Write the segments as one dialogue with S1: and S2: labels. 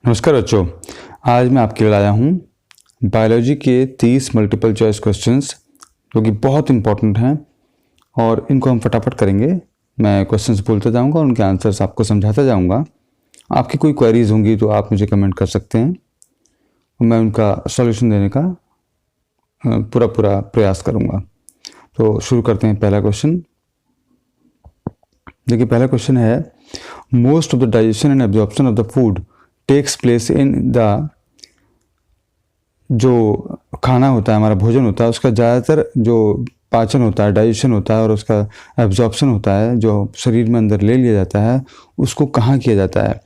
S1: नमस्कार बच्चों, आज मैं आपके लिए लाया हूँ बायोलॉजी के 30 मल्टीपल चॉइस क्वेश्चंस जो कि बहुत इंपॉर्टेंट हैं और इनको हम फटाफट करेंगे। मैं क्वेश्चंस बोलता जाऊँगा और उनके आंसर्स आपको समझाता जाऊँगा। आपकी कोई क्वेरीज होंगी तो आप मुझे कमेंट कर सकते हैं और मैं उनका सॉल्यूशन देने का पूरा प्रयास करूँगा। तो शुरू करते हैं। पहला क्वेश्चन देखिए, पहला क्वेश्चन है most of the digestion and absorption of the food takes place in the, जो खाना होता है, हमारा भोजन होता है, उसका ज़्यादातर जो पाचन होता है, डाइजेशन होता है और उसका एब्जॉर्प्शन होता है, जो शरीर में अंदर ले लिया जाता है, उसको कहाँ किया जाता है?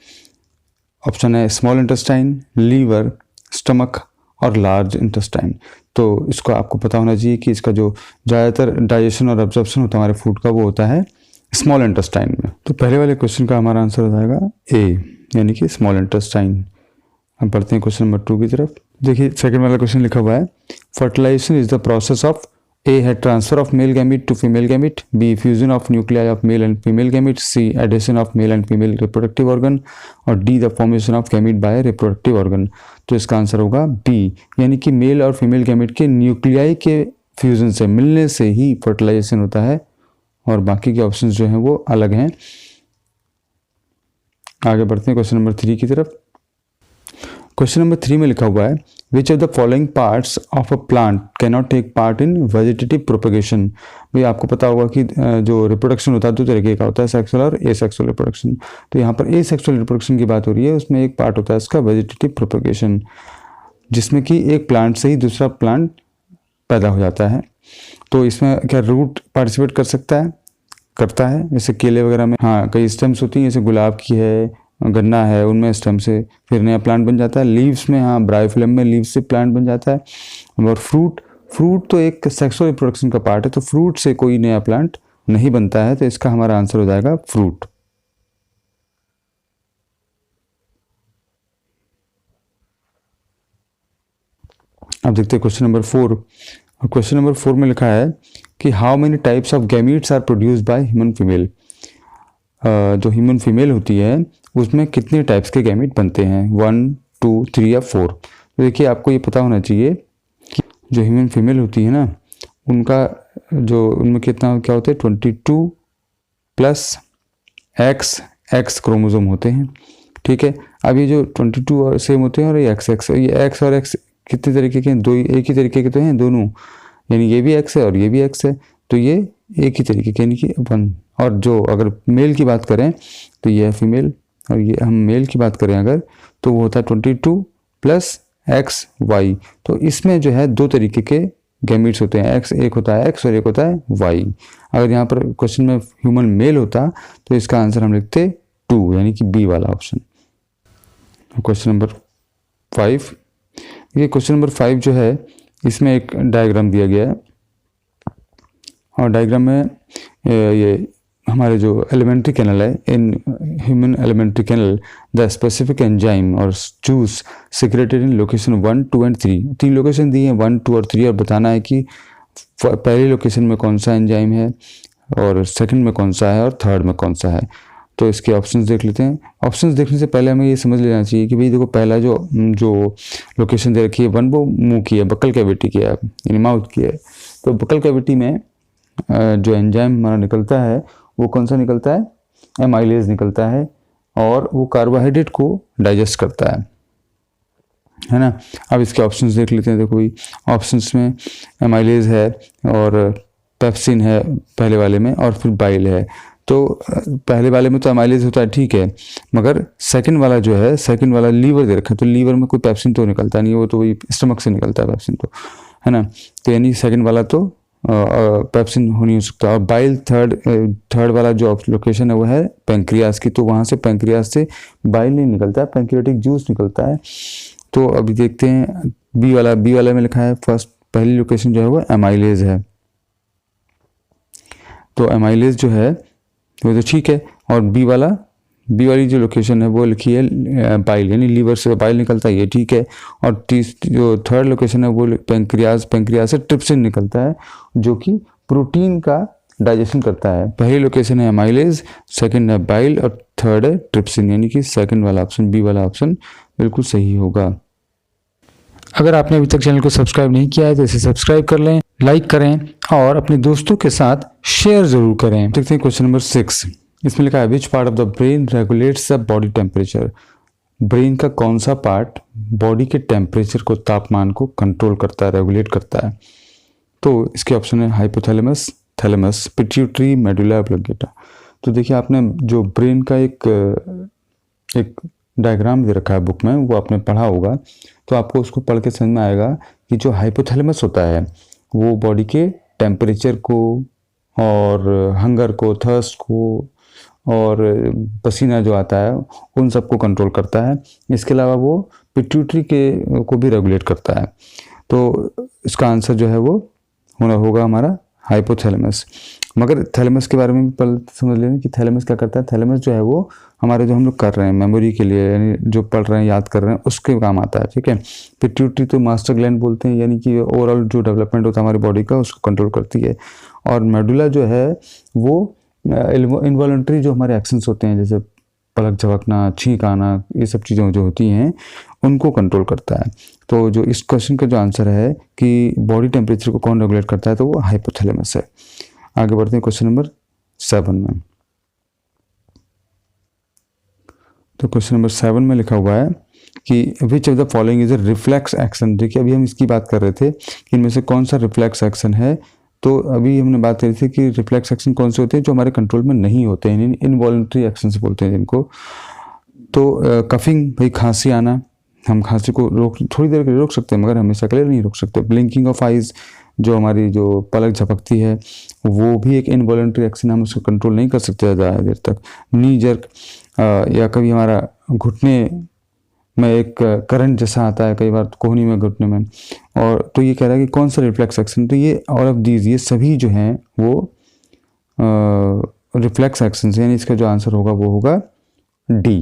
S1: ऑप्शन है स्मॉल इंटेस्टाइन, लीवर, स्टमक और लार्ज इंटेस्टाइन। तो इसको आपको पता होना चाहिए कि इसका जो ज़्यादातर डाइजेशन और एब्जॉर्प्शन होता है हमारे फूड का, वो होता है स्मॉल इंटेस्टाइन में। तो पहले वाले क्वेश्चन का हमारा आंसर हो जाएगा ए, यानी कि स्मॉल इंटेस्टाइन। हम पढ़ते हैं क्वेश्चन नंबर 2 की तरफ। देखिए, सेकंड वाला क्वेश्चन लिखा हुआ है fertilization is the process of A है transfer of male gamete to female gamete, B fusion of nuclei of male and female gamete, C addition of male and female reproductive organ और D the formation of gamete by reproductive organ. तो इसका answer होगा B, यानी कि male और female gamete के nuclei के fusion से, मिलने से ही फर्टिलाइजेशन होता है और बाकी के ऑप्शंस जो हैं वो अलग हैं। आगे बढ़ते हैं क्वेश्चन नंबर 3 की तरफ। क्वेश्चन नंबर 3 में लिखा हुआ है which of the following parts of a plant can not take part in vegetative propagation. भाई आपको पता होगा कि जो रिप्रोडक्शन होता है दो तरीके का होता है, सेक्सुअल और एसेक्सुअल रिप्रोडक्शन। तो यहाँ पर एसेक्सुअल रिप्रोडक्शन की बात हो रही है, उसमें एक पार्ट होता है इसका वेजिटेटिव प्रोपेगेशन, जिसमें कि एक प्लांट से ही दूसरा प्लांट पैदा हो जाता है। तो इसमें क्या रूट पार्टिसिपेट कर सकता है? करता है। जैसे केले वगैरह में हाँ कई स्टेम्स होती हैं, जैसे गुलाब की है, गन्ना है, उनमें स्टेम से फिर नया प्लांट बन जाता है। लीव्स में हाँ ब्रायोफिलम में लीव्स से प्लांट बन जाता है। और फ्रूट तो एक सेक्सुअल रिप्रोडक्शन का पार्ट है, तो फ्रूट से कोई नया प्लांट नहीं बनता है। तो इसका हमारा आंसर हो जाएगा फ्रूट। अब देखते हैं क्वेश्चन नंबर 4। और क्वेश्चन नंबर 4 में लिखा है कि how many types of gametes are produced by human female. जो ह्यूमन फीमेल होती है उसमें कितने टाइप्स के गैमीट बनते हैं, 1, 2, 3 या 4। तो देखिए, आपको ये पता होना चाहिए कि जो ह्यूमन फीमेल होती है ना, उनका जो उनमें कितना क्या होता है 22 प्लस एक्स क्रोमोसोम होते हैं। ठीक है, अब ये जो 22 और सेम होते हैं और ये एक्स और एक्स कितने तरीके के हैं? दो, एक ही तरीके के तो हैं दोनों, यानी ये भी एक्स है और ये भी एक्स है, तो ये एक ही तरीके के, यानी कि 1। और जो अगर मेल की बात करें तो ये है फीमेल, और ये हम मेल की बात करें अगर, तो वो होता है 22 प्लस एक्स वाई। तो इसमें जो है दो तरीके के गैमीट्स होते हैं, एक होता है एक्स और एक होता है वाई। अगर यहाँ पर क्वेश्चन में ह्यूमन मेल होता तो इसका आंसर हम लिखते 2, यानी कि बी वाला ऑप्शन। क्वेश्चन नंबर 5, ये क्वेश्चन नंबर 5 जो है इसमें एक डायग्राम दिया गया है और डायग्राम में ये हमारे जो एलिमेंट्री कैनल है, in human elementary canal the specific enzyme और juice secreted in location 1, 2 and 3। 3 location दी हैं 1, 2 और 3, और बताना है कि पहली लोकेशन में कौन सा एंजाइम है और सेकंड में कौन सा है और थर्ड में कौन सा है। तो इसके ऑप्शंस देख लेते हैं। ऑप्शंस देखने से पहले हमें ये समझ लेना चाहिए कि भाई देखो, पहला जो लोकेशन दे रखी है 1, वो मुंह की है, बकल कैविटी की है, यानी माउथ की है। तो बकल कैविटी में जो एंजाइम हमारा निकलता है वो कौन सा निकलता है? एमाइलेज निकलता है, और वो कार्बोहाइड्रेट को डाइजेस्ट करता है ना। अब इसके ऑप्शंस देख लेते हैं। देखो, ऑप्शंस में एमाइलेज है और पेप्सिन है पहले वाले में, और फिर बाइल है। तो पहले वाले में तो एमाइलेज होता है, ठीक है, मगर सेकंड वाला जो है, सेकंड वाला लीवर दे रखा है, तो लीवर में कोई पेप्सिन तो निकलता नहीं है, वो तो वही स्टमक से निकलता है पेप्सिन तो, है ना। तो यानी सेकंड वाला तो पेप्सिन हो नहीं सकता। और बाइल थर्ड वाला जो लोकेशन है वो है पेंक्रियास की, तो वहाँ से पेंक्रियास से बाइल नहीं निकलता है, पेंक्रियाटिक जूस निकलता है। तो अभी देखते हैं बी वाला में लिखा है फर्स्ट, पहली लोकेशन जो है वो एमाइलेज है। तो एमाइलेज जो है वो तो ठीक है, और बी वाली जो लोकेशन है वो लिखी है बाइल, यानी लीवर से बाइल निकलता है, ये ठीक है। और जो थर्ड लोकेशन है वो पेंक्रियास से ट्रिप्सिन निकलता है, जो कि प्रोटीन का डाइजेशन करता है। पहली लोकेशन है अमाइलेज, सेकंड है बाइल और थर्ड है ट्रिप्सिन, यानी कि सेकंड वाला ऑप्शन, बी वाला ऑप्शन बिल्कुल सही होगा। अगर आपने अभी तक चैनल को सब्सक्राइब नहीं किया है तो इसे सब्सक्राइब कर लें, लाइक करें और अपने दोस्तों के साथ शेयर जरूर करें। देखते हैं क्वेश्चन नंबर 6। इसमें लिखा है which part of the brain regulates the body temperature. Brain का कौन सा पार्ट बॉडी के टेम्परेचर को, तापमान को कंट्रोल करता है, रेगुलेट करता है? तो इसके ऑप्शन है हाइपोथैलेमस, थैलेमस, पिट्यूटरी, मेडुला ऑब्लिंगेटा। तो देखिए आपने जो ब्रेन का एक डायग्राम दे रखा है बुक में, वो आपने पढ़ा होगा, तो आपको उसको पढ़ के समझ में आएगा कि जो हाइपोथैलेमस होता है वो बॉडी के टेम्परेचर को और हंगर को, थर्स्ट को और पसीना जो आता है उन सबको कंट्रोल करता है। इसके अलावा वो पिट्यूटरी के को भी रेगुलेट करता है। तो इसका आंसर जो है वो होगा हमारा हाइपोथैलेमस। मगर थैलेमस के बारे में भी पहले समझ लेना कि थैलेमस क्या करता है। थैलेमस जो है वो हमारे जो हम लोग कर रहे हैं मेमोरी के लिए, यानी जो पढ़ रहे हैं, याद कर रहे हैं, उसके काम आता है, ठीक है। पिट्यूटरी तो मास्टर ग्लैंड बोलते हैं, यानी कि ओवरऑल जो डेवलपमेंट होता है हमारी बॉडी का उसको कंट्रोल करती है। और मेडुला जो है वो इनवॉलंटरी जो हमारे एक्शंस होते हैं, जैसे पलक झपकना, छींक आना, ये सब चीज़ें जो होती हैं उनको कंट्रोल करता है। तो जो इस क्वेश्चन का जो आंसर है कि बॉडी टेम्परेचर को कौन रेगुलेट करता है, तो वो हाइपोथैलेमस है। आगे बढ़ते हैं क्वेश्चन नंबर 7 में। तो क्वेश्चन नंबर 7 में लिखा हुआ है कि विच of the following is a reflex action. देखिए अभी हम इसकी बात कर रहे थे कि इनमें से कौन सा रिफ्लेक्स एक्शन है। तो अभी हमने बात करी थी कि रिफ्लेक्स एक्शन कौन से होते हैं जो हमारे कंट्रोल में नहीं होते हैं, इनवॉलंटरी एक्शन से बोलते हैं जिनको। तो कफिंग, भाई खांसी आना, हम खांसी को थोड़ी देर के लिए रोक सकते हैं मगर हमेशा के लिए नहीं रोक सकते। ब्लिंकिंग ऑफ आइज, जो हमारी जो पलक झपकती है वो भी एक इनवॉलंटरी एक्शन, हम उसको कंट्रोल नहीं कर सकते ज़्यादा देर तक। नी जर्क, या कभी हमारा घुटने में एक करंट जैसा आता है कई बार कोहनी में, घुटने में, और तो ये कह रहा है कि कौन सा रिफ्लेक्स एक्शन। तो ये ऑल ऑफ दीज, ये सभी जो हैं वो रिफ्लेक्स एक्शन है, यानी इसका जो आंसर होगा वो होगा डी।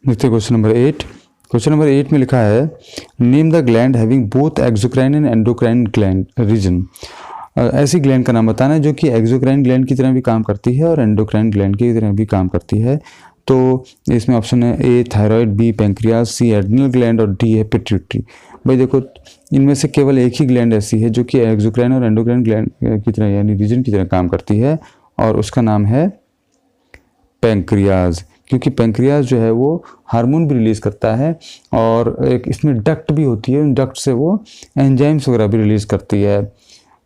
S1: देखते क्वेश्चन नंबर 8। क्वेश्चन नंबर 8 में लिखा है name the gland having both exocrine and endocrine gland reason. ऐसी ग्लैंड का नाम बताना है जो कि एक्सोक्राइन ग्लैंड की तरह भी काम करती है और एंडोक्राइन ग्लैंड की तरह भी काम करती है। तो इसमें ऑप्शन है ए थायराइड, बी पैंक्रियाज, सी एड्रिनल ग्लैंड और डी है पिट्यूटरी। भाई देखो इनमें से केवल एक ही ग्लैंड ऐसी है जो कि एक्सोक्राइन और एंडोक्राइन ग्लैंड की तरह यानी रीजन की तरह काम करती है, और उसका नाम है पैंक्रियाज। क्योंकि पैंक्रियाज जो है वो हार्मोन भी रिलीज़ करता है और एक इसमें डक्ट भी होती है, उन डक्ट से वो एंजाइम्स वगैरह भी रिलीज़ करती है।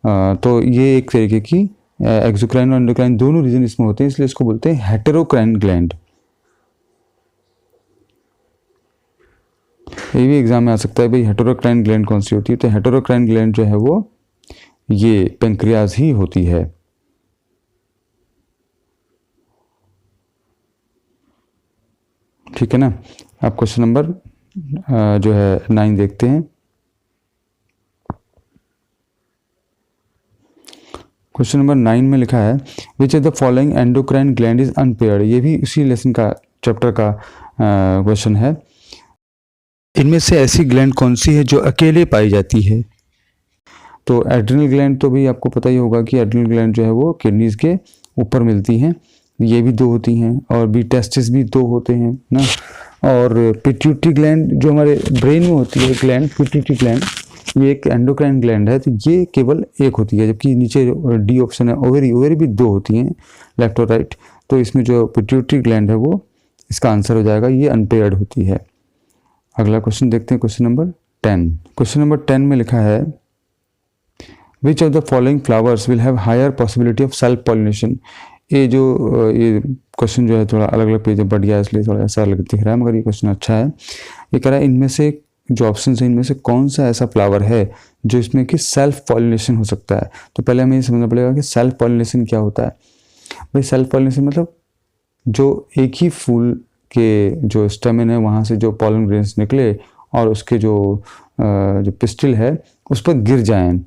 S1: तो ये एक तरीके की एक्सोक्राइन और एंडोक्राइन दोनों रीजन इसमें होते हैं, इसलिए इसको बोलते हैं हेटेरोक्राइन ग्लैंड। ये भी एग्जाम में आ सकता है भाई हेटेरोक्राइन ग्लैंड कौन सी होती है। तो हेटेरोक्राइन ग्लैंड जो है वो ये पैंक्रियाज ही होती है। ठीक है ना। अब क्वेश्चन नंबर जो है 9 देखते हैं। क्वेश्चन नंबर 9 में लिखा है which of the following endocrine gland is unpaired. ये भी उसी लेसन का चैप्टर का क्वेश्चन है। इनमें से ऐसी ग्लैंड कौन सी है जो अकेले पाई जाती है। तो एड्रिनल ग्लैंड तो भी आपको पता ही होगा कि एड्रिनल ग्लैंड जो है वो किडनीज के ऊपर मिलती हैं, ये भी 2 होती हैं, और बी टेस्टिस भी 2 होते हैं ना। और पिट्यूटरी ग्लैंड जो हमारे ब्रेन में होती है ग्लैंड, पिट्यूटरी ग्लैंड, ये एक एंडोक्राइन ग्लैंड है, तो ये केवल एक होती है। जबकि नीचे डी ऑप्शन है ओवरी, ओवरी भी 2 होती हैं, लेफ्ट और राइट। तो इसमें जो पिट्यूटरी ग्लैंड है वो इसका आंसर हो जाएगा, ये अनपेयर्ड होती है। अगला क्वेश्चन देखते हैं, क्वेश्चन नंबर 10। क्वेश्चन नंबर 10 में लिखा है which of the following flowers will have higher possibility of self pollination. ये क्वेश्चन जो है थोड़ा अलग अलग पेज में बढ़ गया, इसलिए थोड़ा ऐसा दिख रहा है, मगर ये क्वेश्चन अच्छा है। ये कह रहा है इनमें से जो ऑप्शन है इनमें से कौन सा ऐसा फ्लावर है जो इसमें कि सेल्फ पॉलिनेशन हो सकता है। तो पहले हमें ये समझना पड़ेगा कि सेल्फ पॉलिनेशन क्या होता है। भाई सेल्फ पॉलिनेशन मतलब जो एक ही फूल के जो स्टेमन है वहाँ से जो पॉलन ग्रेन्स निकले और उसके जो पिस्टिल है उस पर गिर जाएं,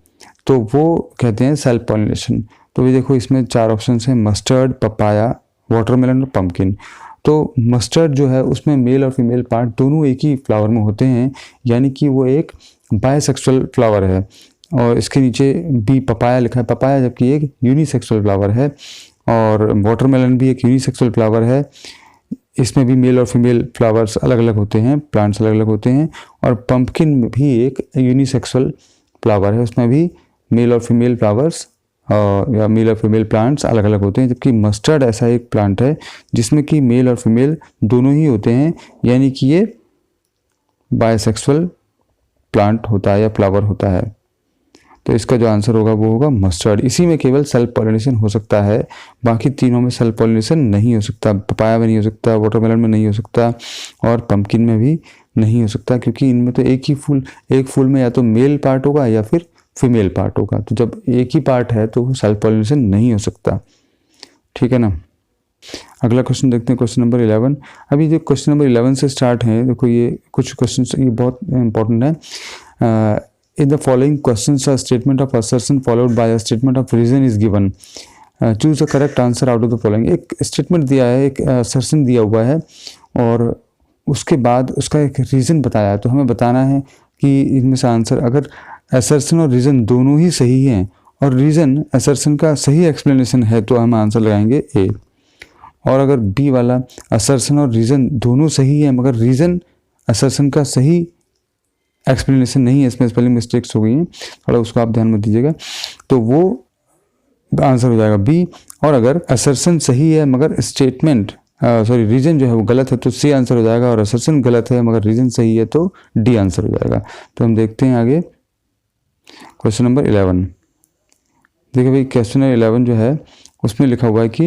S1: तो वो कहते हैं सेल्फ पॉलिनेशन। तो ये देखो इसमें 4 ऑप्शन हैं, मस्टर्ड, पपाया, वाटरमेलन और पम्पकिन। तो मस्टर्ड जो है उसमें मेल और फीमेल पार्ट दोनों एक ही फ्लावर में होते हैं, यानी कि वो एक बायसेक्सुअल फ्लावर है। और इसके नीचे बी पपाया लिखा है, पपाया जबकि एक यूनिसेक्सुअल फ्लावर है। और वाटरमेलन भी एक यूनिसेक्सुअल फ्लावर है। इसमें भी मेल और फीमेल फ्लावर्स अलग अलग होते हैं, प्लांट्स अलग अलग होते हैं। और पंपकिन भी एक यूनिसेक्सुअल फ्लावर है, उसमें भी मेल और फीमेल फ्लावर्स या मेल और फीमेल प्लांट्स अलग अलग होते हैं। जबकि मस्टर्ड ऐसा एक प्लांट है जिसमें कि मेल और फीमेल दोनों ही होते हैं, यानी कि ये बायसेक्सुअल प्लांट होता है या फ्लावर होता है। तो इसका जो आंसर होगा वो होगा मस्टर्ड। इसी में केवल सेल्फ पॉलिनेशन हो सकता है, बाकी तीनों में सेल्फ पॉलिनेशन नहीं हो सकता। पपाया में नहीं हो सकता, वाटरमेलन में नहीं हो सकता और पंपकिन में भी नहीं हो सकता, क्योंकि इनमें तो एक फूल में या तो मेल पार्ट होगा या फिर फीमेल पार्ट होगा। तो जब एक ही पार्ट है तो सेल्फ पॉलिनेशन नहीं हो सकता। ठीक है ना। अगला क्वेश्चन देखते हैं, क्वेश्चन नंबर 11। अभी जो क्वेश्चन नंबर 11 से स्टार्ट है, देखो ये कुछ क्वेश्चन ये बहुत इंपॉर्टेंट है। In the following questions, a statement of assertion followed by a statement of reason is given. Choose the correct answer out of the following. एक स्टेटमेंट दिया है, एक assertion दिया हुआ है और उसके बाद उसका एक रीज़न बताया है। तो हमें बताना है कि इनमें से आंसर, अगर assertion और रीज़न दोनों ही सही हैं और रीज़न assertion का सही एक्सप्लेनेशन है तो हम आंसर लगाएंगे ए। और अगर बी वाला assertion और रीज़न दोनों सही है मगर रीज़न assertion का सही एक्सप्लेनेशन नहीं है, इसमें स्पेलिंग मिस्टेक्स हो गई हैं, थोड़ा उसको आप ध्यान में दीजिएगा, तो वो आंसर हो जाएगा बी। और अगर असर्शन सही है मगर स्टेटमेंट रीजन जो है वो गलत है तो सी आंसर हो जाएगा। और असर्शन गलत है मगर रीजन सही है तो डी आंसर हो जाएगा। तो हम देखते हैं आगे क्वेश्चन नंबर 11। देखिए भाई, क्वेश्चन नंबर 11 जो है उसमें लिखा हुआ है कि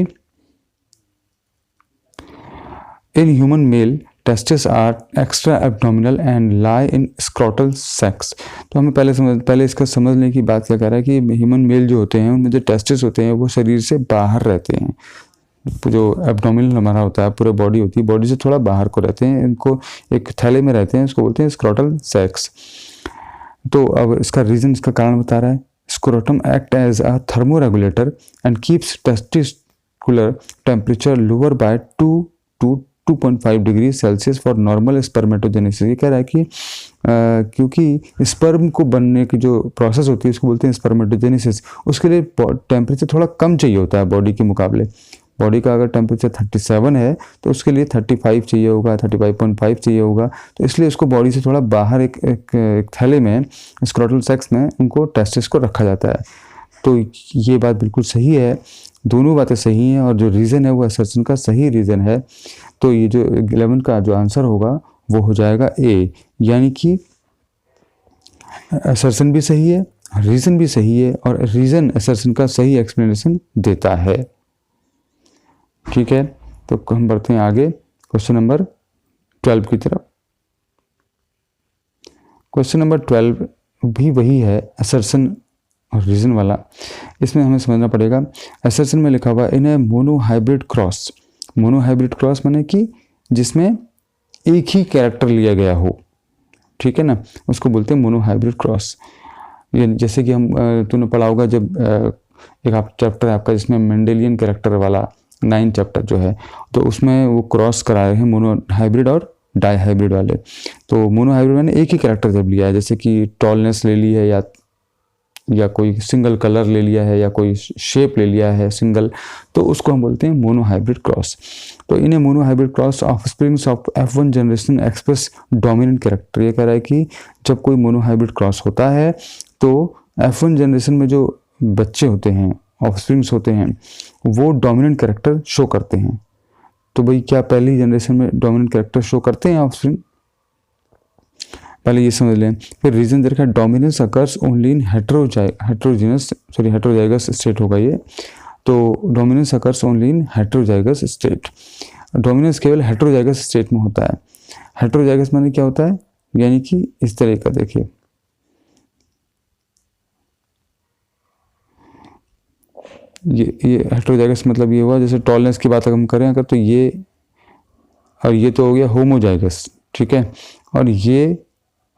S1: in human male testis are extra abdominal and lie in scrotal sacs. तो हमें पहले इसका समझने की बात क्या कर रहा है कि ह्यूमन मेल जो होते हैं उनमें जो टेस्टिस होते हैं वो शरीर से बाहर रहते हैं। जो एब्डोमिनल हमारा होता है, पूरे बॉडी होती है, बॉडी से थोड़ा बाहर को रहते हैं, इनको एक थैले में रहते हैं, इसको बोलते हैं स्क्रोटल सेक्स। तो अब इसका रीज़न, इसका कारण बता रहा है, scrotum act as a thermoregulator and keeps testicular temperature lower by 2 to 2.5 degree Celsius for normal spermatogenesis. ये कह रहा है कि क्योंकि स्पर्म को बनने की जो प्रोसेस होती है उसको बोलते हैं स्पर्मेटोजेनेसिस, उसके लिए टेम्परेचर थोड़ा कम चाहिए होता है बॉडी के मुकाबले। बॉडी का अगर टेम्परेचर 37 है तो उसके लिए 35 चाहिए होगा, 35.5 चाहिए होगा। तो इसलिए उसको बॉडी से थोड़ा बाहर एक थैले में, स्क्रोटल सेक्स में उनको टेस्टिस को रखा जाता है। तो ये बात बिल्कुल सही है, दोनों बातें सही हैं और जो रीज़न है वो असर्शन का सही रीज़न है। तो ये जो 11 का जो आंसर होगा वो हो जाएगा ए, यानी कि असर्शन भी सही है, रीज़न भी सही है और रीज़न असर्शन का सही एक्सप्लेनेशन देता है। ठीक है, तो हम बढ़ते हैं आगे क्वेश्चन नंबर 12 की तरफ। क्वेश्चन नंबर 12 भी वही है, असर्शन और रीज़न वाला। इसमें हमें समझना पड़ेगा, असर्शन में लिखा हुआ इन ए मोनोहाइब्रिड क्रॉस। मोनोहाइब्रिड क्रॉस माने कि जिसमें एक ही कैरेक्टर लिया गया हो, ठीक है ना, उसको बोलते हैं मोनोहाइब्रिड क्रॉस। ये जैसे कि हम तूने पढ़ा होगा जब एक आप चैप्टर है आपका जिसमें मेंडेलियन कैरेक्टर वाला 9 चैप्टर जो है, तो उसमें वो क्रॉस करा रहे हैं मोनोहाइब्रिड और डाईहाइब्रिड वाले। तो मोनोहाइब्रिड मैंने एक ही कैरेक्टर जब लिया है, जैसे कि टॉलनेस ले ली है या कोई सिंगल कलर ले लिया है या कोई शेप ले लिया है सिंगल, तो उसको हम बोलते हैं मोनोहाइब्रिड क्रॉस। तो इन्हें monohybrid cross of springs of F1 generation express dominant character. ये कह रहा है कि जब कोई मोनोहाइब्रिड क्रॉस होता है तो F1 जनरेशन में जो बच्चे होते हैं, ऑफ स्प्रिंग्स होते हैं, वो डोमिनेंट कैरेक्टर शो करते हैं। तो भाई क्या पहली जनरेशन में डोमिनेंट कैरेक्टर शो करते हैं ऑफ स्प्रिंग? पहले ये समझ लें। फिर रीजन दे रखा है dominance occurs only in heterozygous state होगा ये। तो dominance occurs only in heterozygous state. Dominance केवल हेट्रोजाइगस स्टेट में होता है। हेट्रोजाइगस माने क्या होता है, यानी कि इस तरह का, देखिए ये हेट्रोजाइगस मतलब ये हुआ, जैसे टॉलनेस की बात हम करें अगर, तो ये और ये तो हो गया होमोजाइगस, ठीक है, और ये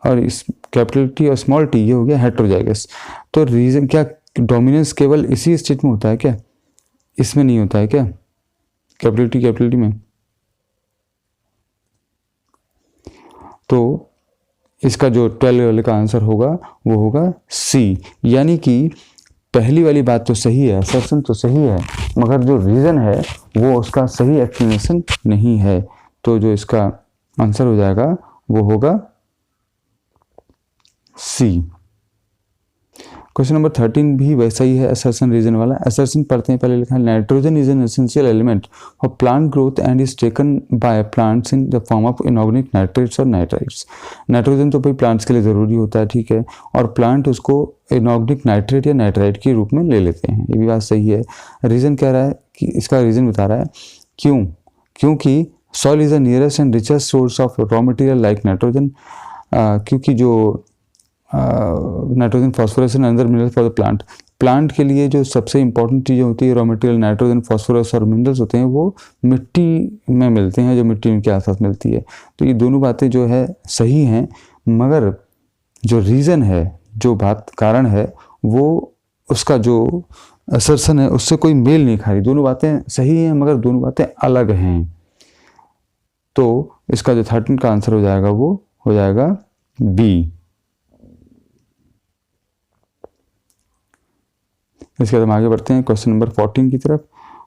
S1: और इस कैपिटल टी और स्मॉल टी ये हो गया हेट्रोजाइगस। तो रीजन क्या, डोमिनेंस केवल इसी स्टेट में होता है क्या? इसमें नहीं होता है क्या, कैपिटल टी में? तो इसका जो 12 वाले का आंसर होगा वो होगा सी। यानी कि पहली वाली बात तो सही है, असर्शन तो सही है, मगर जो रीज़न है वो उसका सही एक्सप्लेनेशन नहीं है। तो जो इसका आंसर हो जाएगा वो होगा सी। क्वेश्चन नंबर 13 भी वैसा ही है, असर्शन रीजन वाला। असर्शन पढ़ते हैं, पहले लिखा है nitrogen is an essential element for plant growth and is taken by plants in the form of inorganic nitrates और नाइट्राइट्स। नाइट्रोजन तो भाई प्लांट्स के लिए ज़रूरी होता है, ठीक है, और प्लांट उसको इनऑर्गेनिक नाइट्रेट या नाइट्राइट के रूप में ले लेते हैं, ये भी बात सही है। रीज़न कह रहा है कि इसका रीज़न बता रहा है क्योंकि soil is the nearest and richest source of raw material like nitrogen, क्योंकि जो nitrogen phosphorus and other minerals for the plant के लिए जो सबसे इंपॉर्टेंट चीज़ें होती है रॉ मटेरियल नाइट्रोजन फॉस्फोरस और मिनरल्स होते हैं, वो मिट्टी में मिलते हैं, जो मिट्टी उनके आसपास मिलती है। तो ये दोनों बातें जो है सही हैं, मगर जो रीज़न है, जो बात कारण है, वो उसका जो असर्शन है उससे कोई मेल नहीं खा रही। दोनों बातें सही हैं मगर दोनों बातें अलग हैं। तो इसका जो 13 का आंसर हो जाएगा वो हो जाएगा बी। इसके बाद हम आगे बढ़ते हैं क्वेश्चन नंबर 14 की तरफ।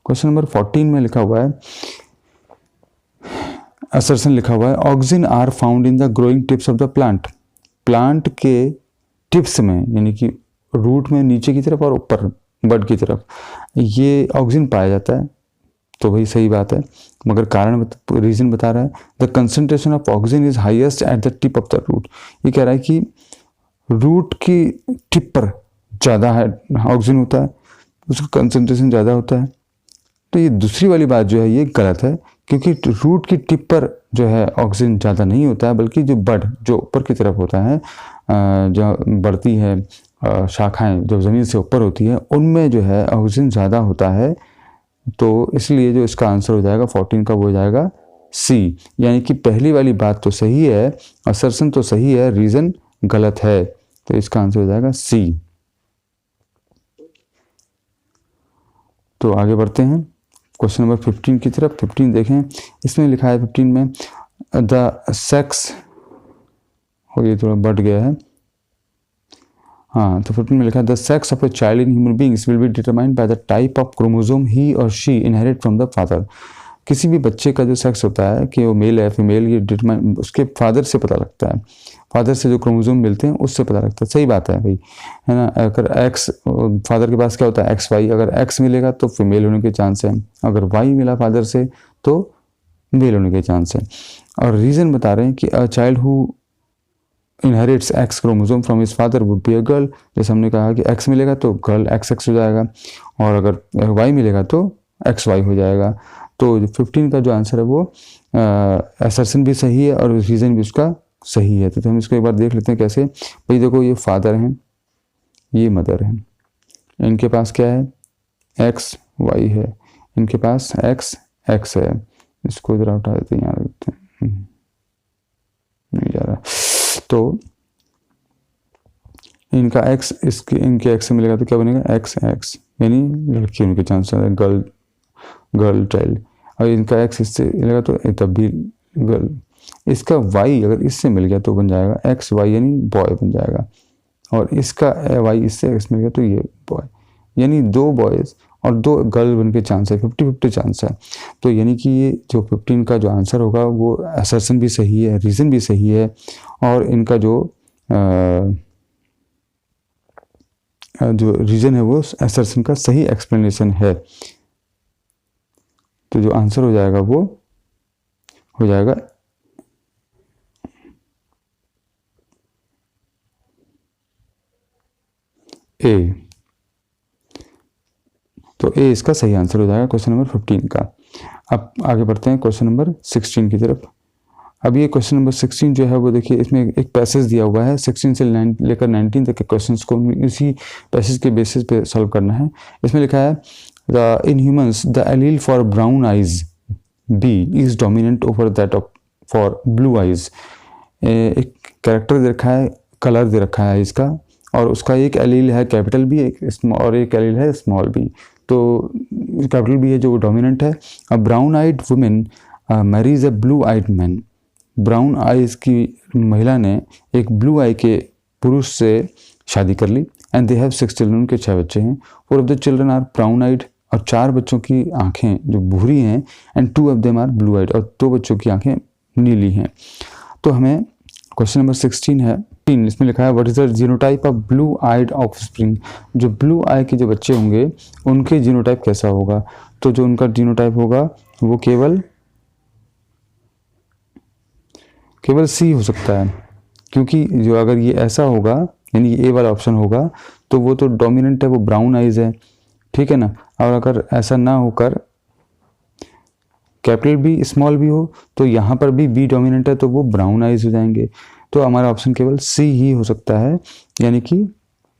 S1: क्वेश्चन नंबर 14 में लिखा हुआ है, असर्शन लिखा हुआ है, oxygen are found in the growing tips of the plant के टिप्स में, यानी कि रूट में नीचे की तरफ और ऊपर बड की तरफ ये ऑक्सीजन पाया जाता है। तो वही सही बात है, मगर कारण रीजन बता रहा है, the concentration of oxygen is highest at the tip of the root. ये कह रहा है कि रूट की टिप पर ज़्यादा है ऑक्सीजन होता है, उसका कंसंट्रेशन ज़्यादा होता है। तो ये दूसरी वाली बात जो है ये गलत है, क्योंकि रूट की टिप पर जो है ऑक्सीजन ज़्यादा नहीं होता है, बल्कि जो बड जो ऊपर की तरफ होता है, जो बढ़ती है शाखाएं जो ज़मीन से ऊपर होती है, उनमें जो है ऑक्सीजन ज़्यादा होता है। तो इसलिए जो इसका आंसर हो जाएगा 14 का वो हो जाएगा सी। यानी कि पहली वाली बात तो सही है, असर्शन तो सही है, रीज़न गलत है। तो इसका आंसर हो जाएगा सी। तो आगे बढ़ते हैं क्वेश्चन नंबर 15 की तरफ। 15 देखें, इसमें लिखा है 15 में द सेक्स, और ये थोड़ा बढ़ गया है, हाँ, तो 15 में लिखा है the sex of a child in human beings will be determined by the type of chromosome he और she inherit from the father. किसी भी बच्चे का जो सेक्स होता है कि वो मेल है फीमेल, ये डिटरमाइन उसके फादर से पता लगता है, फादर से जो क्रोमोसोम मिलते हैं उससे पता लगता है। सही बात है भाई, है ना। अगर एक्स, फादर के पास क्या होता है एक्स वाई, अगर एक्स मिलेगा तो फीमेल होने के चांस है, अगर वाई मिला फादर से तो मेल होने के चांस है। और रीज़न बता रहे हैं कि a child who inherits x chromosome from his father would be a girl. जैसे हमने कहा कि एक्स मिलेगा तो गर्ल एक्स एक्स हो जाएगा, और अगर वाई मिलेगा तो एक्स वाई हो जाएगा। तो 15 का जो आंसर है वो असर्शन भी सही है और रीज़न भी उसका सही है। तो हम इसको एक बार देख लेते हैं कैसे। भाई देखो, ये फादर हैं, ये मदर हैं, इनके पास क्या है एक्स वाई है, इनके पास एक्स एक्स है। इसको इधर उठा देते हैं, यहाँ रख देते हैं, नहीं जा रहा। तो इनका एक्स इनके एक्स से मिलेगा तो क्या बनेगा एक्स एक्स, यानी लड़की होने के चांस है, गर्ल चाइल्ड। और इनका एक्स इससे मिलेगा तो तब भी गर्ल। इसका वाई अगर इससे मिल गया तो बन जाएगा एक्स वाई, यानी बॉय बन जाएगा। और इसका वाई इससे एक्स मिल गया तो ये बॉय, यानी 2 बॉयज़ और 2 गर्ल बन के चांस है, 50-50 चांस है। तो यानी कि ये जो 15 का जो आंसर होगा वो असर्शन भी सही है, रीज़न भी सही है, और इनका जो रीज़न है वो असर्शन का सही एक्सप्लेनेशन है। तो जो आंसर हो जाएगा वो हो जाएगा ए। तो ए इसका सही आंसर हो जाएगा क्वेश्चन नंबर 15 का। अब आगे बढ़ते हैं क्वेश्चन नंबर 16 की तरफ। अब ये क्वेश्चन नंबर 16 जो है वो देखिए, इसमें एक पैसेज दिया हुआ है, 16 से लेकर 19 तक के क्वेश्चंस को इसी पैसेज के बेसिस पे सॉल्व करना है। इसमें लिखा है the in humans the allele for brown eyes B is dominant over that of for blue eyes. एक कैरेक्टर दे रखा है, कलर दे रखा है इसका, और उसका एक एलील है कैपिटल बी, और एक एलील है स्मॉल बी। तो कैपिटल बी है जो डोमिनेंट है। A brown eyed women marries a blue eyed man, brown eyes की महिला ने एक ब्लू आई के पुरुष से शादी कर ली एंड दे हैव 6 चिल्ड्रन, उनके 6 बच्चे हैं। 4 of the children are brown eyed, और 4 बच्चों की आंखें जो भूरी हैं, and 2 of them are blue eyed, और 2 बच्चों की आंखें नीली हैं। तो हमें क्वेश्चन नंबर 16 है, इसमें लिखा है what is the genotype of blue eyed offspring. जो ब्लू आई के जो बच्चे होंगे उनके जीनोटाइप कैसा होगा? तो जो उनका जीनोटाइप होगा वो केवल सी हो सकता है, क्योंकि जो अगर ये ऐसा होगा यानी ए वाला ऑप्शन होगा तो वो तो डोमिनेंट है, वो ब्राउन आइज है, ठीक है ना। और अगर ऐसा ना होकर कैपिटल बी स्मॉल बी हो तो यहाँ पर भी बी डोमिनेंट है तो वो ब्राउन आइज हो जाएंगे। तो हमारा ऑप्शन केवल सी ही हो सकता है, यानी कि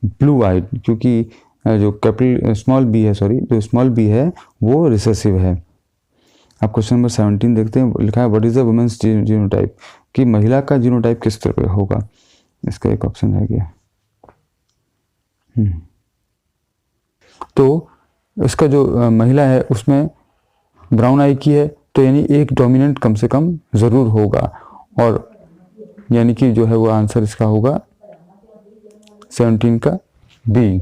S1: ब्लू आइड, क्योंकि जो कैपिटल स्मॉल बी है, सॉरी जो स्मॉल बी है वो रिसेसिव है। अब क्वेश्चन नंबर 17 देखते हैं, लिखा है what is the women's genotype, कि महिला का जीनोटाइप किस तरह का होगा। इसका एक ऑप्शन रह गया। तो इसका जो महिला है उसमें ब्राउन आई की है, तो यानी एक डोमिनेंट कम से कम ज़रूर होगा, और यानी कि जो है वो आंसर इसका होगा 17 का बी।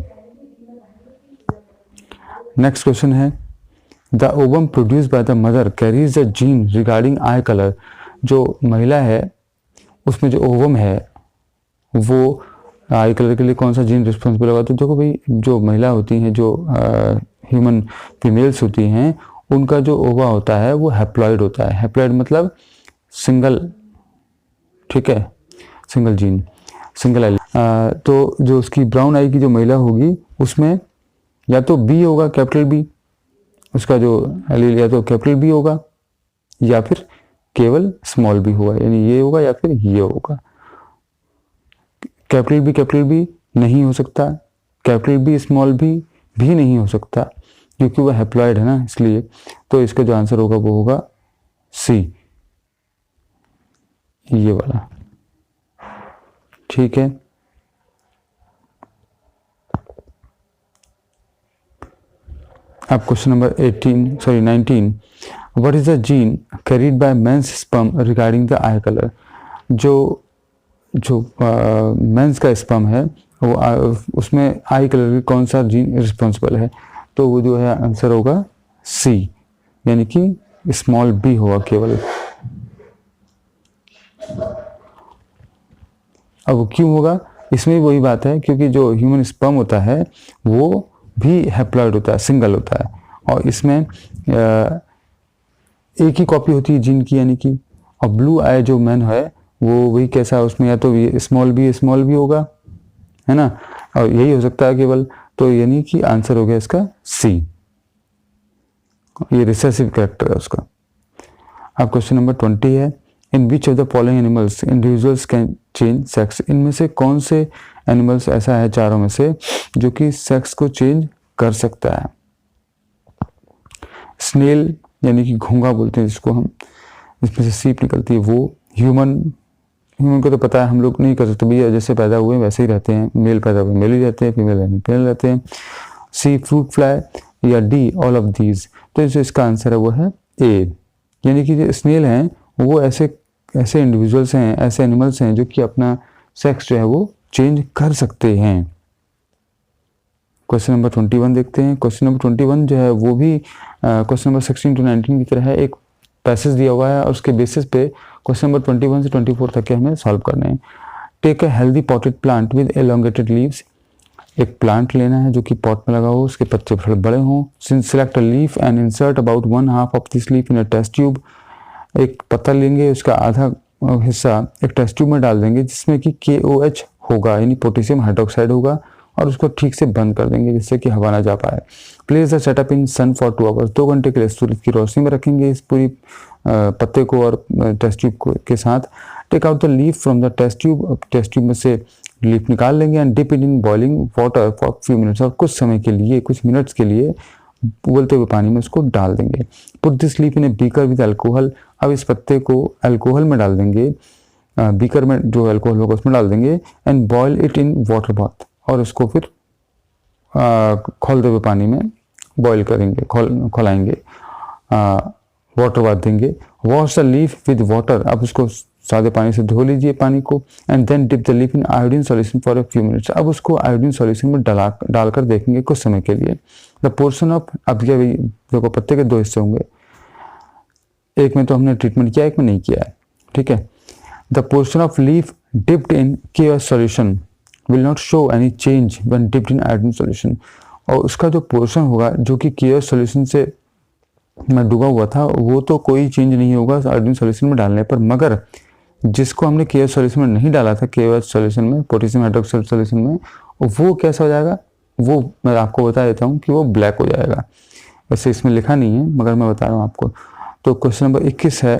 S1: नेक्स्ट क्वेश्चन है the ovum produce by the mother carries the gene regarding I colour. जो महिला है उसमें जो ओवम है वो आई कलर के लिए कौन सा जीन रिस्पॉन्सिबल होगा? तो देखो भाई, जो महिला होती हैं, जो ह्यूमन फीमेल्स होती हैं, उनका जो ओवा होता है वो हैप्लॉइड होता है। हैप्लॉइड मतलब सिंगल, ठीक है, सिंगल जीन, सिंगल एलील। तो जो उसकी ब्राउन आई की जो महिला होगी उसमें या तो बी होगा, कैपिटल बी, उसका जो एलील या तो कैपिटल बी होगा या फिर केवल स्मॉल बी होगा, यानी ये होगा या फिर ये होगा। कैपिटल बी नहीं हो सकता, कैपिटल बी स्मॉल बी भी नहीं हो सकता, क्योंकि वह हैप्लॉइड है ना, इसलिए। तो इसका जो आंसर होगा वो होगा सी, ये वाला, ठीक है। अब question number 19, what is the gene carried by men's sperm regarding the eye colour. जो मेंस का स्पर्म है वो उसमें आई कलर की कौन सा जीन रिस्पॉन्सिबल है? तो वो जो है आंसर होगा सी, यानी कि स्मॉल बी होगा केवल। अब वो क्यों होगा? इसमें वही बात है, क्योंकि जो ह्यूमन स्पर्म होता है वो भी हैप्लॉइड होता है, सिंगल होता है, और इसमें एक ही कॉपी होती है जीन की, यानी कि। और ब्लू आई जो मैन है वो वही कैसा, उसमें या तो स्मॉल बी होगा, है ना, और यही हो सकता है केवल। तो यानी कि आंसर हो गया इसका सी, ये रिसेसिव कैरेक्टर है उसका। अब क्वेश्चन नंबर 20 है, in which of the following animals individuals can change sex. इनमें से कौन से एनिमल्स ऐसा है चारों में से जो कि सेक्स को चेंज कर सकता है? स्नेल यानी कि घोंघा बोलते हैं जिसको हम, जिसमें से सीप निकलती है वो। ह्यूमन को तो पता है हम लोग नहीं कर सकते भैया, जैसे पैदा हुए वैसे ही रहते हैं, मेल पैदा हुए मेल ही रहते हैं, फीमेल रहते हैं। सी फ्रूट फ्लाई या डी ऑल ऑफ दीज। तो जो इसका आंसर है वो है ए, यानी कि जो स्नेल हैं वो ऐसे इंडिविजुअल्स हैं, ऐसे एनिमल्स हैं जो कि अपना सेक्स जो है वो चेंज कर सकते हैं। क्वेश्चन नंबर 21 देखते हैं। क्वेश्चन नंबर 21 जो है वो भी क्वेश्चन नंबर 16 to 19 की तरह है। एक पैसेज दिया हुआ है और उसके बेसिस पे क्वेश्चन नंबर 21 से 24 तक के हमें सॉल्व करने हैं। Take a healthy potted plant with elongated leaves. एक प्लांट लेना है जो कि पॉट में लगा हो, उसके पत्ते थोड़े बड़े हों। Select a leaf and insert about 1/2 of this leaf in a test tube. एक पत्ता लेंगे, उसका आधा हिस्सा एक टेस्ट ट्यूब में डाल देंगे जिसमें कि KOH होगा, यानी पोटेशियम हाइड्रोक्साइड होगा, और उसको ठीक से बंद कर देंगे जिससे कि हवा ना जा पाए। Place the setup in sun for 2 hours. 2 घंटे के लिए सूरज की रोशनी में रखेंगे इस पूरी पत्ते को और टेस्ट ट्यूब के साथ। Take out the leaf from the test tube. Test tube में से लीफ निकाल लेंगे and dip it in boiling water for few minutes. और कुछ समय के लिए, कुछ मिनट्स के लिए उबलते हुए पानी में उसको डाल देंगे। Put this leaf in a beaker with alcohol. अब इस पत्ते को अल्कोहल में डाल देंगे, बीकर में जो अल्कोहल होगा उसमें डाल देंगे, and boil it in water bath. और उसको फिर खौलते हुए पानी में बॉयल करेंगे, खौलाएंगे, वाटर बाथ देंगे। Wash the leaf with water. अब उसको सादे पानी से धो लीजिए पानी को, and then dip the leaf in iodine solution for a few minutes. अब उसको आयोडीन सॉल्यूशन में डालकर देखेंगे कुछ समय के लिए। द पोर्शन ऑफ, अब ये देखो पत्ते के दो हिस्से होंगे, एक में तो हमने ट्रीटमेंट किया, एक में नहीं किया है, ठीक है। The portion of leaf dipped in KOH solution will not show any change when dipped in iodine solution. और उसका जो पोर्शन होगा जो कि KOH सॉल्यूशन से में डूबा हुआ था, वो तो कोई चेंज नहीं होगा आयोडीन सॉल्यूशन में डालने पर, मगर जिसको हमने KOH सॉल्यूशन में नहीं डाला था, KOH सॉल्यूशन में, पोटेशियम हाइड्रोक्साइड सॉल्यूशन में, वो कैसा हो जाएगा, वो मैं आपको बता देता हूँ कि वो ब्लैक हो जाएगा। वैसे इसमें लिखा नहीं है मगर मैं बता रहा हूँ आपको। तो क्वेश्चन नंबर 21 है,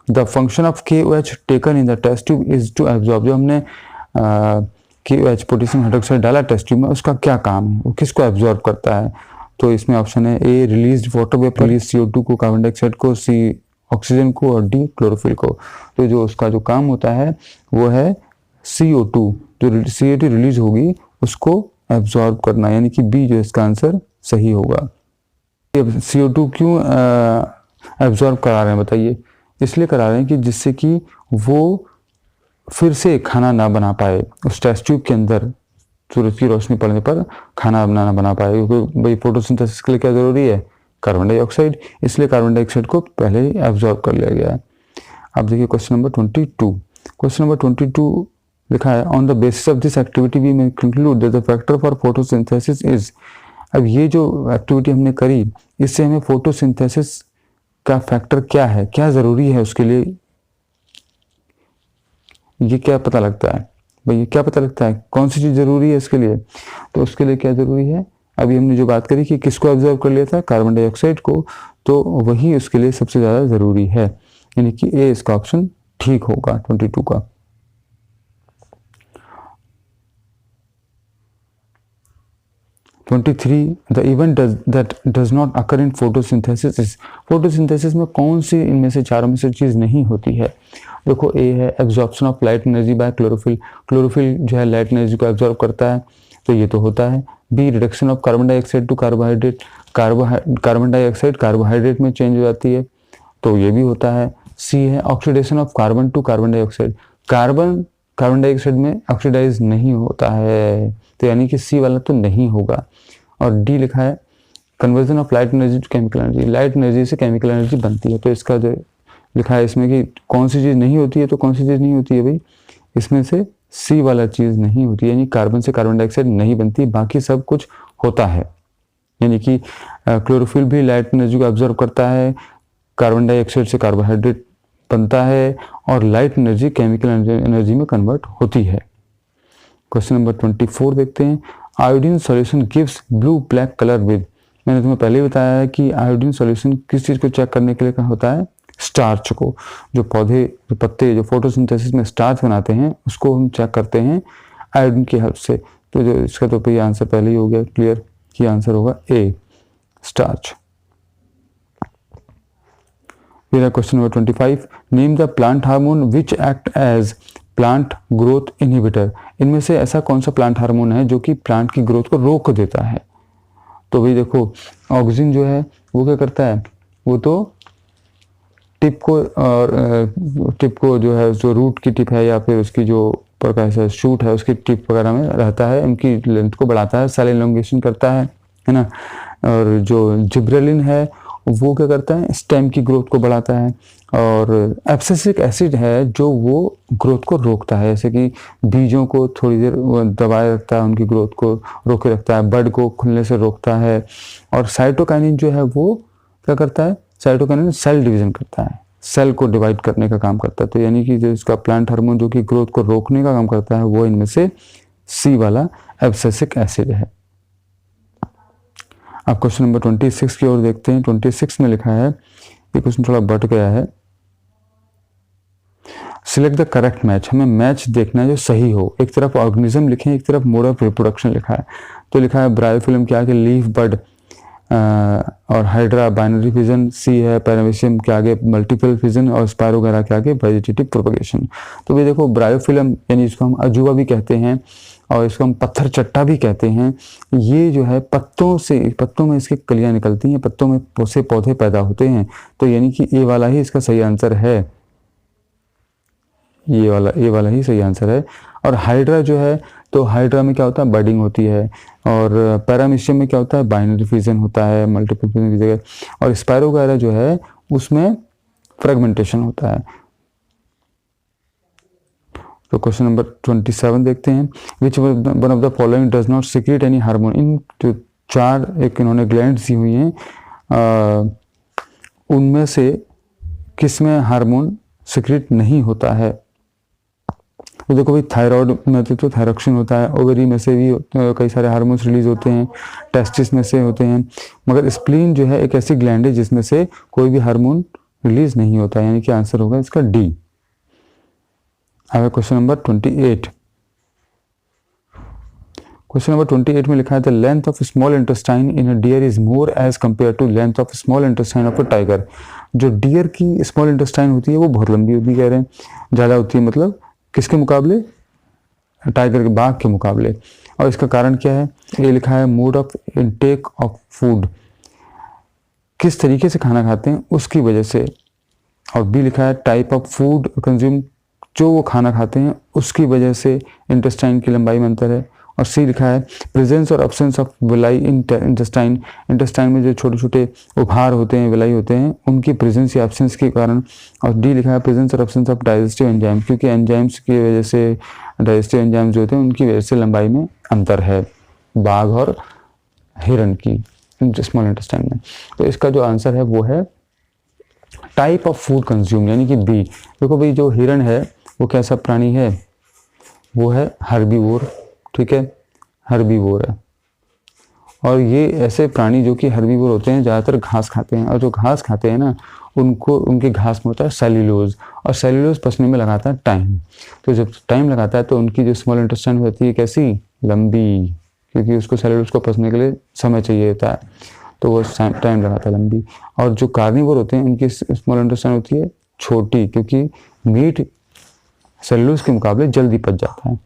S1: the function of KOH taken in the test tube is to absorb. जो हमने KOH पोटेशियम हाइड्रोक्साइड डाला टेस्ट ट्यूब में, उसका क्या काम है, वो किसको एब्जॉर्ब करता है। तो इसमें ऑप्शन है A release water vapour, release CO2 को, कार्बन डाइऑक्साइड को, सी ऑक्सीजन को, और डी क्लोरोफिल को। तो जो उसका जो काम होता है वो है CO2, जो CO2 रिलीज होगी उसको एब्जॉर्ब करना, यानी कि बी जो इसका आंसर सही होगा। CO2 क्यों एब्जॉर्ब करा रहे हैं बताइए? इसलिए करा रहे हैं कि जिससे कि वो फिर से खाना ना बना पाए, उस टेस्ट ट्यूब के अंदर सूरज की रोशनी पड़ने पर खाना बना पाए, क्योंकि भाई फोटोसिंथेसिस के लिए क्या जरूरी है, कार्बन डाइऑक्साइड, इसलिए कार्बन डाइऑक्साइड को पहले ही एब्जॉर्ब कर लिया गया है। अब देखिए क्वेश्चन नंबर 22। क्वेश्चन नंबर 22 लिखा है, on the basis of this activity we may conclude that the factor for photosynthesis is. अब ये जो एक्टिविटी हमने करी, इससे हमें फोटोसिंथेसिस का फैक्टर क्या है, क्या जरूरी है उसके लिए, ये क्या पता लगता है भाई, क्या पता लगता है कौन सी चीज जरूरी है इसके लिए। तो उसके लिए क्या जरूरी है, अभी हमने जो बात करी कि किसको ऑब्जर्व कर लिया था, कार्बन डाइऑक्साइड को, तो वही उसके लिए सबसे ज्यादा जरूरी है, यानी कि ए इसका ऑप्शन ठीक होगा 22 का। The event that does not occur in photosynthesis is. Photosynthesis में कौन सी इनमें से चारों में से चीज नहीं होती है। देखो ए है absorption of light energy by chlorophyll, chlorophyll जो है लाइट एनर्जी को एब्जॉर्ब करता है, तो ये तो होता है। B reduction of carbon dioxide to carbohydrate, carbon dioxide carbohydrate में चेंज हो जाती है, तो ये भी होता है। सी है oxidation of carbon to carbon dioxide, carbon dioxide में ऑक्सीडाइज नहीं होता है, तो यानी कि सी वाला तो नहीं होगा। और डी लिखा है conversion of light energy to chemical energy, light energy से केमिकल एनर्जी बनती है, तो इसका जो लिखा है इसमें कि कौन सी चीज नहीं होती है, तो कौन सी चीज नहीं होती है भाई, इसमें से सी वाला चीज नहीं होती है, यानी कार्बन से कार्बन डाइऑक्साइड नहीं बनती, बाकी सब कुछ होता है। यानी कि क्लोरोफिल भी लाइट एनर्जी को ऑब्जर्व करता है, कार्बन डाइऑक्साइड से कार्बोहाइड्रेट बनता है, और लाइट एनर्जी केमिकल एनर्जी में कन्वर्ट होती है। क्वेश्चन नंबर 24 देखते हैं, iodine solution gives blue black colour with. मैंने तुम्हें पहले ही बताया है कि आयोडीन सॉल्यूशन किस चीज को चेक करने के लिए होता है, स्टार्च को। जो पौधे, जो पत्ते, जो फोटोसिंथेसिस में स्टार्च बनाते हैं, उसको हम चेक करते हैं आयोडीन की हेल्प से। तो जो इसका तो भाई आंसर पहले ही हो गया क्लियर, कि आंसर होगा ए स्टार्च। फिर question number 25, name the plant hormone which act as plant growth inhibitor. इनमें से ऐसा कौन सा प्लांट हार्मोन है जो कि प्लांट की ग्रोथ को रोक देता है। तो भाई देखो ऑक्सिन जो है वो क्या करता है, वो तो टिप को, और टिप को जो है, जो रूट की टिप है या फिर उसकी जो प्रकार से शूट है उसकी टिप वगैरह में रहता है, उनकी लेंथ को बढ़ाता है, सेल एलोंगेशन करता है ना। और जो जिब्रेलिन है वो क्या करता है, स्टेम की ग्रोथ को बढ़ाता है। और एब्सिसिक एसिड है जो वो ग्रोथ को रोकता है, जैसे कि बीजों को थोड़ी देर दबाए रखता है, उनकी ग्रोथ को रोके रखता है, बड को खुलने से रोकता है। और साइटोकाइनिन जो है वो क्या करता है, साइटोकाइनिन सेल डिवीजन करता है, सेल को डिवाइड करने का काम करता है। तो यानी कि जो इसका प्लांट हार्मोन जो कि ग्रोथ को रोकने का काम करता है, वो इनमें से सी वाला एब्सिसिक एसिड है। अब क्वेश्चन नंबर 26 की ओर देखते हैं। 26 में लिखा है, ये क्वेश्चन थोड़ा बट गया है, सिलेक्ट द करेक्ट मैच। हमें मैच देखना है जो सही हो, एक तरफ ऑर्गेनिज्म लिखे, एक तरफ मोड ऑफ रिप्रोडक्शन लिखा है। तो लिखा है ब्रायोफिल्म के आगे लीफ बड, और हाइड्रा बाइनरी फिजन, सी है पैरामीशियम के आगे मल्टीपल फिजन, और स्पायरोगैरा के आगे वेजिटेटिव प्रोपगेशन। तो भाई देखो ब्रायोफिल्म यानी इसको हम अजूबा भी कहते हैं, और इसको हम पत्थर चट्टा भी कहते हैं। ये जो है पत्तों से, पत्तों में इसकी कलियां निकलती हैं, पत्तों में से पौधे पैदा होते हैं, तो यानी कि ए वाला ही इसका सही आंसर है। ये वाला ही सही आंसर है। और हाइड्रा जो है, तो हाइड्रा में क्या होता है, बडिंग होती है। और पैरामीशियम में क्या होता है, बाइनरी फिजन होता है मल्टीपल फिजन की जगह। और स्पायरोगायरा जो है उसमें फ्रेगमेंटेशन होता है। तो क्वेश्चन नंबर 27 देखते हैं। Which one of the following does not secrete any hormone. इन जो 4 एक इन्होंने ग्लैंड्स दी हुई हैं, उनमें से किसमें हार्मोन सीक्रेट नहीं होता है। तो देखो भाई, थायराइड में तो थायरॉक्सिन होता है, ओवरी में से भी कई सारे हार्मोन्स रिलीज होते हैं, टेस्टिस में से होते हैं, मगर स्प्लीन जो है एक ऐसी ग्लैंड है जिसमें से कोई भी हार्मोन रिलीज नहीं होता, यानी कि आंसर होगा इसका डी। अब क्वेश्चन नंबर 28। क्वेश्चन नंबर 28 में लिखा है the length of small intestine in a deer is more as compare to length of small intestine of a tiger. जो डियर की स्मॉल इंटेस्टाइन होती है वो बहुत लंबी होती है, कह रहे हैं ज़्यादा होती है, मतलब किसके मुकाबले, टाइगर के, बाघ के मुकाबले। और इसका कारण क्या है, ये लिखा है mode of intake of food, किस तरीके से खाना खाते हैं उसकी वजह से। और बी लिखा है टाइप ऑफ फूड कंज्यूम, जो वो खाना खाते हैं उसकी वजह से इंटेस्टाइन की लंबाई में अंतर है। और सी लिखा है प्रेजेंस और absence of villi in intestine, intestine में जो छोटे छोटे उभार होते हैं, विलाई होते हैं, उनकी प्रेजेंस या एब्सेंस के कारण। और डी लिखा है प्रेजेंस और एब्सेंस ऑफ डाइजेस्टिव एंजाइम, क्योंकि एंजाइम्स की वजह से, डाइजेस्टिव एंजाइम्स जो होते हैं उनकी वजह से लंबाई में अंतर है बाघ और हिरन की स्मॉल इंटेस्टाइन में। तो इसका जो आंसर है वो है टाइप ऑफ फूड कंज्यूम, यानी कि बी। देखो भाई, जो हिरन है वो कैसा प्राणी है, वो है हर्बीवोर, ठीक है, हर्बीवोर है। और ये ऐसे प्राणी जो कि हर्बीवोर होते हैं, ज़्यादातर घास खाते हैं, और जो घास खाते हैं ना उनको, उनके घास में होता है सेल्यूलोज, और सेल्यूलोज पचने में लगाता है टाइम। तो जब टाइम लगाता है तो उनकी जो स्मॉल इंटेस्टाइन होती है कैसी, लंबी, क्योंकि उसको सेल्यूलोज को पचने के लिए समय चाहिए होता है, तो वो टाइम लगाता है लंबी। और जो कार्निवोर होते हैं उनकी स्मॉल इंटेस्टाइन होती है छोटी, क्योंकि मीट सेल्यूलोज के मुकाबले जल्दी पच जाता है।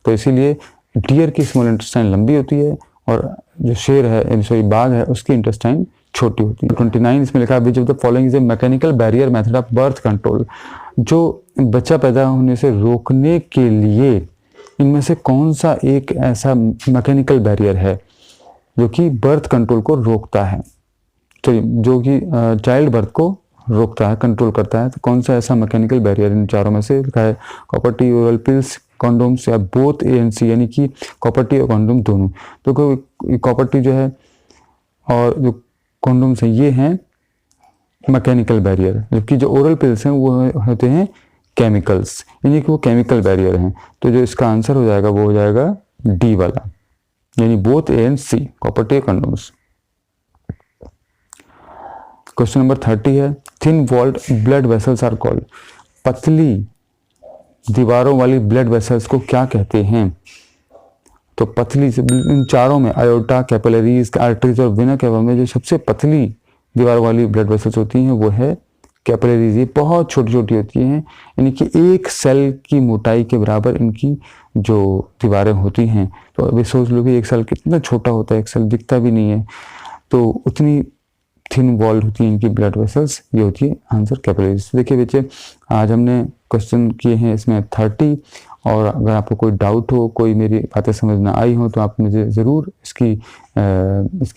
S1: तो इसीलिए डियर की स्मॉल इंटेस्टाइन लंबी होती है, और जो शेर है, सॉरी बाघ है, उसकी इंटेस्टाइन छोटी होती है। 29 इसमें लिखा है which of the following is a mechanical barrier method of birth control. जो बच्चा पैदा होने से रोकने के लिए इनमें से कौन सा एक ऐसा मैकेनिकल बैरियर है जो कि बर्थ कंट्रोल को रोकता है, तो जो कि चाइल्ड बर्थ को रोकता है, कंट्रोल करता है। तो कौन सा ऐसा मैकेनिकल बैरियर इन चारों में से लिखा है, copper T, oral pills, condoms, या बोथ ए एंड सी, यानी कि कॉपर टी और कॉन्डोम दोनों। तो कॉपर टी जो है और जो कॉन्डोम्स हैं ये हैं मैकेनिकल बैरियर, जबकि जो ओरल पिल्स हैं वो होते हैं केमिकल्स, यानी कि वो केमिकल बैरियर हैं। तो जो इसका आंसर हो जाएगा वो हो जाएगा डी वाला, यानी both A and C, copper T, condoms. Question number 30 है thin walled blood vessels are called. पतली दीवारों वाली ब्लड वेसल्स को क्या कहते हैं। तो पतली से इन चारों में आयोटा, कैपिलरीज, आर्टरीज और वेना केवा में जो सबसे पतली दीवार वाली ब्लड वेसल्स होती हैं वो है कैपिलरीज। ये बहुत छोटी छोटी होती हैं, यानी कि एक सेल की मोटाई के बराबर इनकी जो दीवारें होती हैं। तो अभी सोच लो कि एक सेल कितना छोटा होता है, एक सेल दिखता भी नहीं है, तो उतनी थिन वॉल्ड होती है इनकी ब्लड वेसल्स, ये होती है आंसर कैपिलरीज। देखिए बच्चे, आज हमने क्वेश्चन किए हैं इसमें 30, और अगर आपको कोई डाउट हो, कोई मेरी बातें समझ ना आई हो, तो आप मुझे ज़रूर इसकी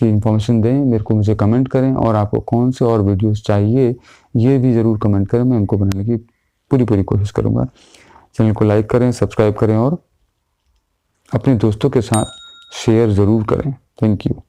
S1: इंफॉर्मेशन दें, मुझे कमेंट करें, और आपको कौन से और वीडियोस चाहिए ये भी ज़रूर कमेंट करें, मैं उनको बनाने की पूरी कोशिश करूँगा। चैनल को लाइक करें, सब्सक्राइब करें, और अपने दोस्तों के साथ शेयर ज़रूर करें। Thank you.